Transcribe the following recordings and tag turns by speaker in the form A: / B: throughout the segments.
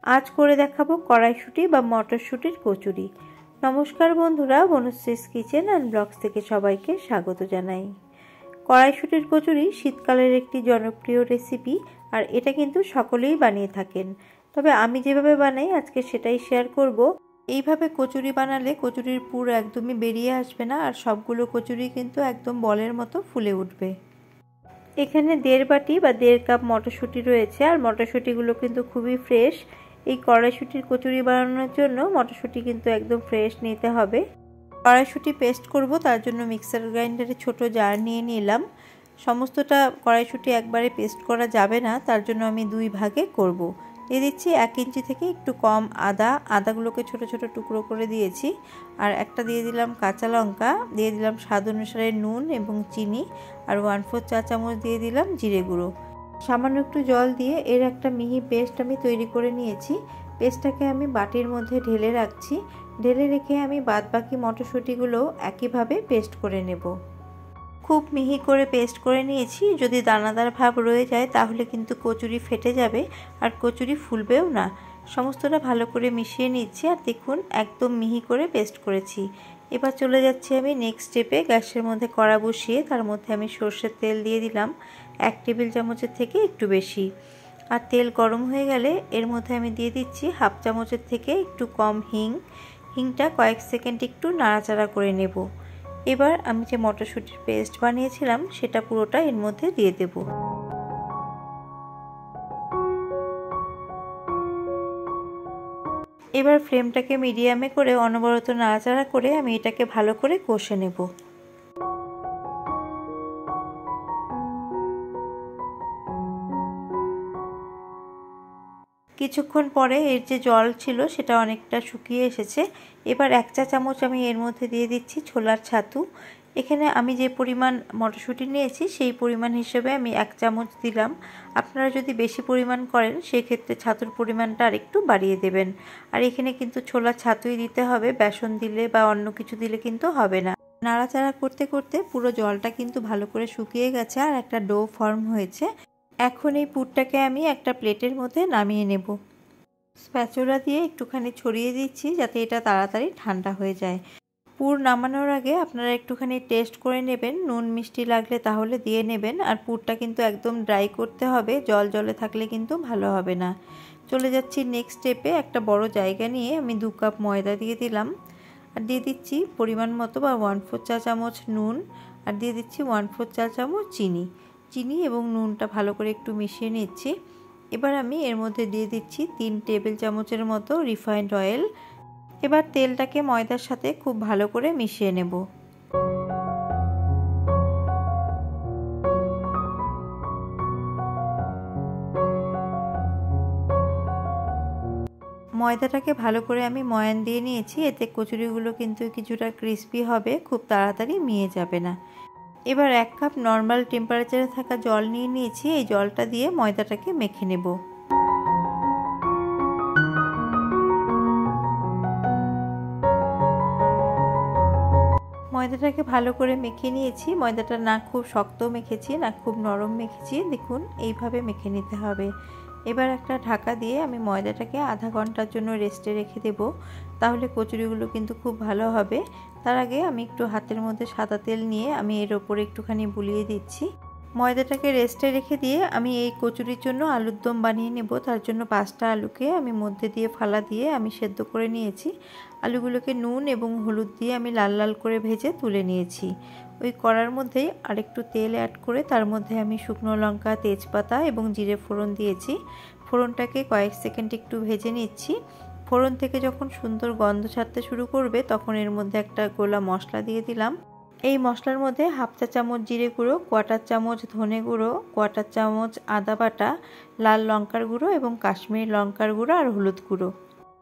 A: আজ করে দেখাবো কড়াইশুঁটি বা মটরশুঁটির কচুরি। নমস্কার বন্ধুরা, বনশ্রীস কিচেন অ্যান্ড ব্লগস থেকে সবাইকে স্বাগত জানাই। কড়াইশুঁটির কচুরি শীতকালের একটি জনপ্রিয় রেসিপি, আর এটা কিন্তু সকলেই বানিয়ে থাকেন। তবে আমি যেভাবে বানাই আজকে সেটাই শেয়ার করব। এইভাবে কচুরি বানালে কচুরির পুর একদমই বেরিয়ে আসবে না, আর সবগুলো কচুরি কিন্তু একদম বলের মতো ফুলে উঠবে। এখানে 1.5 বাটি বা 1.5 কাপ মটরশুঁটি রয়েছে, আর মটরশুঁটিগুলো কিন্তু খুবই ফ্রেশ। এই কড়াইশুঁটির কচুরি বানানোর জন্য মটরশুঁটি কিন্তু একদম ফ্রেশ নিতে হবে। কড়াইশুঁটি পেস্ট করব, তার জন্য মিক্সার গ্রাইন্ডারে ছোট জার নিয়ে নিলাম। সমস্তটা কড়াইশুঁটি একবারে পেস্ট করা যাবে না, তার জন্য আমি 2 ভাগে করব। দিয়ে দিচ্ছি 1 ইঞ্চি থেকে একটু কম আদাগুলোকে ছোট ছোট টুকরো করে দিয়েছি। আর একটা দিয়ে দিলাম কাঁচা লঙ্কা, দিয়ে দিলাম স্বাদ অনুসারে নুন এবং চিনি, আর 1/4 চা চামচ দিয়ে দিলাম জিরে গুঁড়ো। সামান্য একটু জল দিয়ে এর একটা মিহি পেস্ট আমি তৈরি করে নিয়েছি। পেস্টটাকে আমি বাটির মধ্যে ঢেলে রাখছি। ঢেলে রেখে আমি বাদবাকি মটরশুঁটিগুলো একইভাবে পেস্ট করে নেব। খুব মিহি করে পেস্ট করে নিয়েছি। যদি দানাদার ভাব রয়ে যায় তাহলে কিন্তু কচুরি ফেটে যাবে আর কচুরি ফুলবেও না। সমস্তটা ভালো করে মিশিয়ে নিচ্ছি, আর দেখুন একদম মিহি করে পেস্ট করেছি। এবার চলে যাচ্ছি আমি নেক্সট স্টেপে। গ্যাসের মধ্যে কড়া বসিয়ে তার মধ্যে আমি সর্ষের তেল দিয়ে দিলাম 1 টেবিল চামচের থেকে একটু বেশি। আর তেল গরম হয়ে গেলে এর মধ্যে আমি দিয়ে দিচ্ছি 1/2 চামচের থেকে একটু কম হিংটা কয়েক সেকেন্ড একটু নাড়াচাড়া করে নেব। এবার আমি যে মটরশুঁটির পেস্ট বানিয়েছিলাম সেটা পুরোটা এর মধ্যে দিয়ে দেব। এবার ফ্লেমটাকে মিডিয়ামে করে অনবরত নাড়াচাড়া করে আমি এটাকে ভালো করে কষে নেব। কিছুক্ষণ পরে এর যে জল ছিল সেটা অনেকটা শুকিয়ে এসেছে। এবার 1 চা চামচ আমি এর মধ্যে দিয়ে দিচ্ছি ছোলার ছাতু। এখানে আমি যে পরিমাণ মটরশুঁটি নিয়েছি সেই পরিমাণ হিসেবে আমি 1 চামচ দিলাম। আপনারা যদি বেশি পরিমাণ করেন সেই ক্ষেত্রে ছাতুর পরিমাণটা আরেকটু বাড়িয়ে দেবেন। আর এখানে কিন্তু ছোলার ছাতুই দিতে হবে, বেসন দিলে বা অন্য কিছু দিলে কিন্তু হবে না। নাড়াচাড়া করতে করতে পুরো জলটা কিন্তু ভালো করে শুকিয়ে গেছে আর একটা ডো ফর্ম হয়েছে। এখন এই পুরটাকে আমি একটা প্লেটের মধ্যে নামিয়ে নেব। স্প্যাচুলা দিয়ে একটুখানি ছড়িয়ে দিচ্ছি যাতে এটা তাড়াতাড়ি ঠান্ডা হয়ে যায়। পুর নামানোর আগে আপনারা একটুখানি টেস্ট করে নেবেন, নুন মিষ্টি লাগলে তাহলে দিয়ে নেবেন। আর পুরটা কিন্তু একদম ড্রাই করতে হবে, জলে থাকলে কিন্তু ভালো হবে না। চলে যাচ্ছি নেক্সট স্টেপে। একটা বড় জায়গা নিয়ে আমি 2 কাপ ময়দা দিয়ে দিলাম, আর দিয়ে দিচ্ছি পরিমাণ মতো বা 1/4 চা চামচ নুন, আর দিয়ে দিচ্ছি 1/4 চা চামচ চিনি এবং নুনটা ভালো করে একটু মিশিয়ে নিচ্ছি। এবার আমি এর মধ্যে দিয়ে দিচ্ছি 3 টেবিল চামচের মতো রিফাইন্ড অয়েল। এবার তেলটাকে ময়দার সাথে খুব ভালো করে মিশিয়ে নেব। ময়দাটাকে ভালো করে আমি ময়ান দিয়ে নিয়েছি, এতে কচুরিগুলো কিন্তু কিছুটা ক্রিস্পি হবে, খুব তাড়াতাড়ি মিয়ে যাবে না। এবার 1 কাপ নর্মাল টেম্পারেচারে থাকা জল নিয়ে নিয়েছি, এই জলটা দিয়ে ময়দাটাকে মেখে নেব। ময়দাটাকে ভালো করে মেখে নিয়েছি। ময়দাটা না খুব শক্ত মেখেছি না খুব নরম মেখেছি, দেখুন এইভাবে মেখে নিতে হবে। এবার একটা ঢাকা দিয়ে আমি ময়দাটাকে আধা ঘন্টার জন্য রেস্টে রেখে দেব, তাহলে কচুরিগুলো কিন্তু খুব ভালো হবে। তার আগে আমি একটু হাতের মধ্যে সাদা তেল নিয়ে আমি এর ওপরে একটুখানি বুলিয়ে দিচ্ছি। ময়দাটাকে রেস্টে রেখে দিয়ে আমি এই কচুরির জন্য আলুর দম বানিয়ে নেব। তার জন্য 5টা আলুকে আমি মধ্যে দিয়ে ফালা দিয়ে আমি সেদ্ধ করে নিয়েছি। আলুগুলোকে নুন এবং হলুদ দিয়ে আমি লাল লাল করে ভেজে তুলে নিয়েছি। ওই কড়ার মধ্যেই আরেকটু তেল অ্যাড করে তার মধ্যে আমি শুকনো লঙ্কা, তেজপাতা এবং জিরে ফোড়ন দিয়েছি। ফোড়নটাকে কয়েক সেকেন্ড একটু ভেজে নিচ্ছি। ফোড়ন থেকে যখন সুন্দর গন্ধ ছাড়তে শুরু করবে তখন এর মধ্যে একটা গোলা মশলা দিয়ে দিলাম। এই মশলার মধ্যে 1/2 চা চামচ জিরে গুঁড়ো, 1/4 চামচ ধনে গুঁড়ো, 1/4 চামচ আদা বাটা, লাল লঙ্কার গুঁড়ো এবং কাশ্মীরি লঙ্কার গুঁড়ো আর হলুদ গুঁড়ো।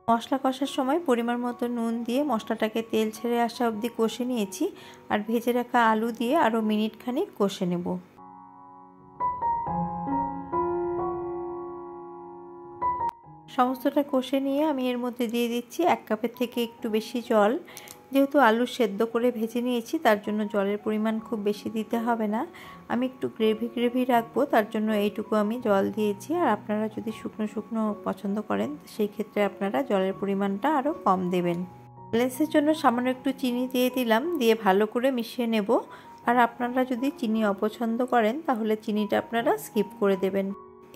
A: মশলা কষার সময় পরিমাণ মতো নুন দিয়ে মশলাটাকে তেল ছেড়ে আসা অবধি কষে নিয়েছি, আর ভেজে রাখা আলু দিয়ে আরও মিনিট খানিক কষে নেব। সমস্তটা কষে নিয়ে আমি এর মধ্যে দিয়ে দিচ্ছি 1 কাপের থেকে একটু বেশি জল। যেহেতু আলু সেদ্ধ করে ভেজে নিয়েছি তার জন্য জলের পরিমাণ খুব বেশি দিতে হবে না। আমি একটু গ্রেভি রাখবো, তার জন্য এইটুকু আমি জল দিয়েছি। আর আপনারা যদি শুকনো শুকনো পছন্দ করেন সেই ক্ষেত্রে আপনারা জলের পরিমাণটা আরও কম দেবেন। ব্যালেন্সের জন্য সামান্য একটু চিনি দিয়ে দিলাম, দিয়ে ভালো করে মিশিয়ে নেব। আর আপনারা যদি চিনি অপছন্দ করেন তাহলে চিনিটা আপনারা স্কিপ করে দেবেন।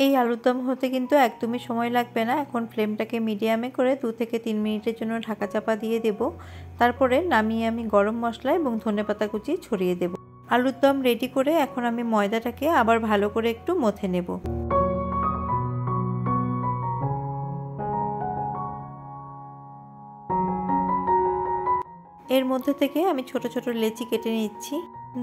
A: এই আলুর দম হতে কিন্তু একদমই সময় লাগবে না। এখন ফ্লেমটাকে মিডিয়ামে করে 2 থেকে 3 মিনিটের জন্য ঢাকা চাপা দিয়ে দেব। তারপরে নামিয়ে আমি গরম মশলা এবং ধনেপাতা কুচি ছড়িয়ে দেব। আলুর দম রেডি করে এখন আমি ময়দাটাকে আবার ভালো করে একটু মথে নেব। এর মধ্যে থেকে আমি ছোট ছোট লেচি কেটে নিচ্ছি।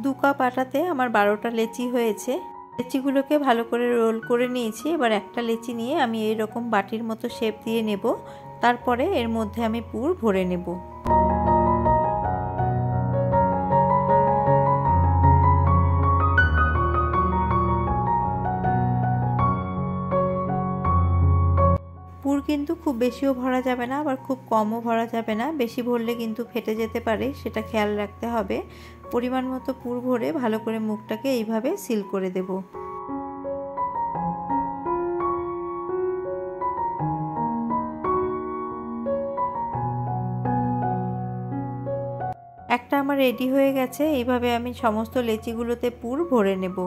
A: 2 কাপ আটাতে আমার 12টা লেচি হয়েছে। লেচিগুলোকে ভালো করে রোল করে নিয়েছি। এবার একটা লেচি নিয়ে আমি এইরকম বাটির মতো শেপ দিয়ে নেব। তারপরে এর মধ্যে আমি পুর ভরে নেব। পুর কিন্তু খুব বেশিও ভরা যাবে না, আবার খুব কমও ভরা যাবে না। বেশি ভরলে কিন্তু ফেটে যেতে পারে, সেটা খেয়াল রাখতে হবে। পরিমাণ মতো পুর ভরে ভালো করে মুখটাকে এইভাবে সিল করে দেব। একটা আমার রেডি হয়ে গেছে। এইভাবে আমি সমস্ত লেচিগুলোতে পুর ভরে নেব।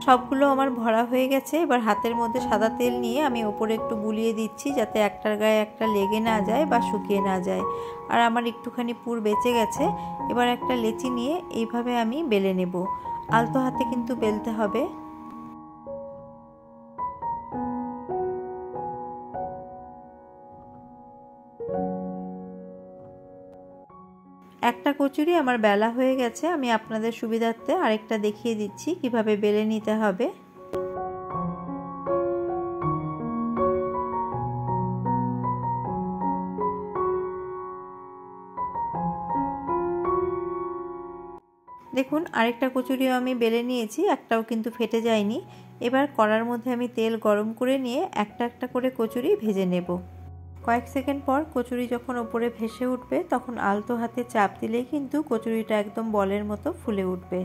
A: সবগুলো আমার ভরা হয়ে গেছে। এবার হাতের মধ্যে সাদা তেল নিয়ে আমি ওপরে একটু বুলিয়ে দিচ্ছি, যাতে একটার গায়ে একটা লেগে না যায় বা শুকিয়ে না যায়। আর আমার একটুখানি পুর বেঁচে গেছে। এবার একটা লেচি নিয়ে এইভাবে আমি বেলে নেব। আলতো হাতে কিন্তু বেলতে হবে। একটা কচুরি আমার বেলা হয়ে গেছে। আমি আপনাদের সুবিধার্থে আরেকটা দেখিয়ে দিচ্ছি কিভাবে বেলে নিতে হবে। দেখুন আরেকটা কচুরিও আমি বেলে নিয়েছি, একটাও কিন্তু ফেটে যায়নি। এবার কড়ার মধ্যে আমি তেল গরম করে নিয়ে একটা একটা করে কচুরি ভেজে নেব। কয়েক সেকেন্ড পর কচুরি যখন ওপরে ভেসে উঠবে তখন আলতো হাতে চাপ দিলেই কিন্তু কচুরিটা একদম বলের মতো ফুলে উঠবে।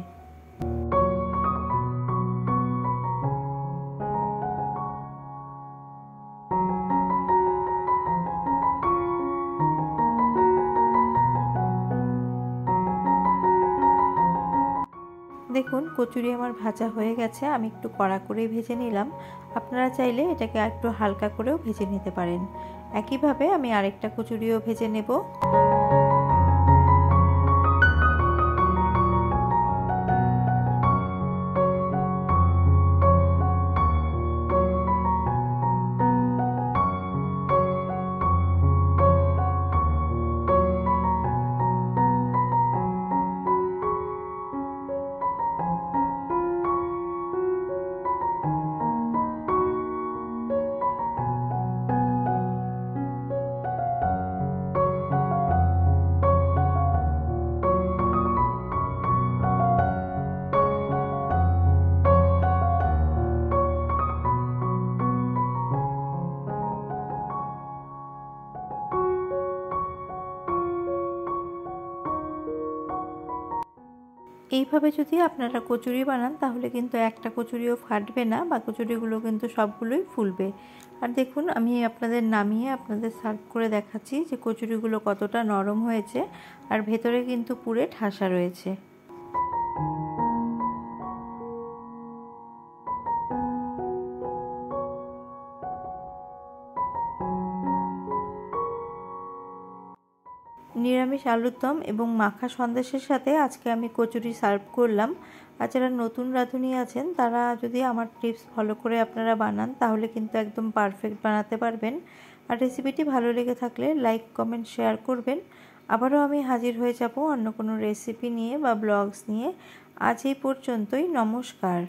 A: দেখুন কচুরি আমার ভাজা হয়ে গেছে। আমি একটু কড়া করেই ভেজে নিলাম। আপনারা চাইলে এটাকে একটু হালকা করেও ভেজে নিতে পারেন। একইভাবে আমি আরেকটা কচুরিও ভেজে নেব। এইভাবে যদি আপনারা কচুরি বানান তাহলে কিন্তু একটা কচুরিও ফাটবে না, বা কচুরিগুলো কিন্তু সবগুলোই ফুলবে। আর দেখুন আমি আপনাদের নামিয়ে আপনাদের সার্ভ করে দেখাচ্ছি যে কচুরিগুলো কতটা নরম হয়েছে আর ভেতরে কিন্তু পুরে ঠাসা রয়েছে। নিরামিষ আলুর দম এবং মাখা সন্দেশের সাথে আজকে আমি কচুরি সার্ভ করলাম। আর যারা নতুন রাঁধুনি আছেন তারা যদি আমার টিপস ফলো করে আপনারা বানান তাহলে কিন্তু একদম পারফেক্ট বানাতে পারবেন। আর রেসিপিটি ভালো লেগে থাকলে লাইক, কমেন্ট, শেয়ার করবেন। আবারও আমি হাজির হয়ে যাব অন্য কোনো রেসিপি নিয়ে বা ব্লগস নিয়ে। আজ এই পর্যন্তই। নমস্কার।